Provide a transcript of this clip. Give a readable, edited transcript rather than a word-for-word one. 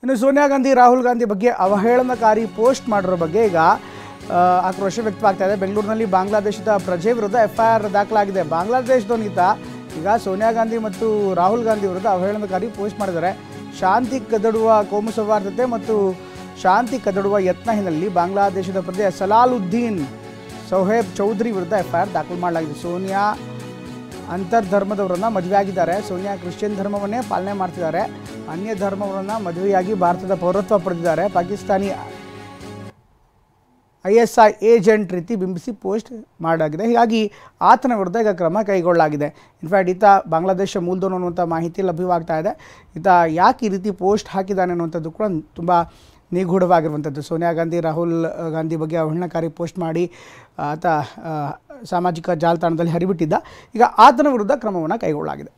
ಇನ್ನು ಸೋನಿಯಾ ಗಾಂಧಿ ರಾಹುಲ್ ಗಾಂಧಿ ಬಗ್ಗೆ ಅವಹೇಳನಕಾರಿ ಪೋಸ್ಟ್ ಮಾಡಿರೋ ಬಗ್ಗೆ ಈಗ ಆಕ್ರೋಶ ವ್ಯಕ್ತವಾಗ್ತಾ ಇದೆ. ಬೆಂಗಳೂರಿನಲ್ಲಿ ಬಾಂಗ್ಲಾದೇಶದ ಪ್ರಜೆ ವಿರುದ್ಧ FIR ದಾಖಲಾಗಿದೆ. ಬಾಂಗ್ಲಾದೇಶದವನಿತ ಈಗ ಸೋನಿಯಾ ಗಾಂಧಿ ಮತ್ತು ರಾಹುಲ್ ಗಾಂಧಿ ವಿರುದ್ಧ ಅವಹೇಳನಕಾರಿ ಪೋಸ್ಟ್ ಮಾಡಿದ್ದಾರೆ. ಶಾಂತಿ ಕದಡುವ ಕೋಮು ಸೌಹಾರ್ದತೆ ಮತ್ತು ಶಾಂತಿ ಕದಡುವ ಯತ್ನ ಹಿನ್ನೆಲೆಯಲ್ಲಿ ಬಾಂಗ್ಲಾದೇಶದ ಪ್ರಜೆ ಸಲಾಲುದ್ದೀನ್ ಸೊಹೇಬ್ ಚೌಧರಿ ವಿರುದ್ಧ FIR ದಾಖಲು ಮಾಡಲಾಗಿದೆ. ಸೋನಿಯಾ ಅಂತರ್ಧರ್ಮದವರನ್ನು ಮದುವೆಯಾಗಿದ್ದಾರೆ. ಸೋನಿಯಾ ಕ್ರಿಶ್ಚಿಯನ್ ಧರ್ಮವನ್ನೇ ಪಾಲನೆ ಮಾಡ್ತಿದ್ದಾರೆ. ಅನ್ಯ ಧರ್ಮವರನ್ನು ಮದುವೆಯಾಗಿ ಭಾರತದ ಪೌರತ್ವ ಪಡೆದಿದ್ದಾರೆ. ಪಾಕಿಸ್ತಾನಿ ISI ಏಜೆಂಟ್ ರೀತಿ ಬಿಂಬಿಸಿ ಪೋಸ್ಟ್ ಮಾಡಲಾಗಿದೆ. ಹೀಗಾಗಿ ಆತನ ವಿರುದ್ಧ ಈಗ ಕ್ರಮ ಕೈಗೊಳ್ಳಲಾಗಿದೆ. ಇನ್ಫ್ಯಾಕ್ಟ್ ಈತ ಬಾಂಗ್ಲಾದೇಶ ಮೂಲದವನು ಅನ್ನುವಂಥ ಮಾಹಿತಿ ಲಭ್ಯವಾಗ್ತಾ ಇದೆ. ಈತ ಯಾಕೆ ಈ ರೀತಿ ಪೋಸ್ಟ್ ಹಾಕಿದ್ದಾನೆ ಅನ್ನುವಂಥದ್ದು ಕೂಡ ತುಂಬ ನಿಗೂಢವಾಗಿರುವಂಥದ್ದು. ಸೋನಿಯಾ ಗಾಂಧಿ ರಾಹುಲ್ ಗಾಂಧಿ ಬಗ್ಗೆ ಅವಹೇಳನಕಾರಿ ಪೋಸ್ಟ್ ಮಾಡಿ ಆತ ಸಾಮಾಜಿಕ ಜಾಲತಾಣದಲ್ಲಿ ಹರಿಬಿಟ್ಟಿದ್ದ. ಈಗ ಆತನ ವಿರುದ್ಧ ಕ್ರಮವನ್ನು ಕೈಗೊಳ್ಳಲಾಗಿದೆ.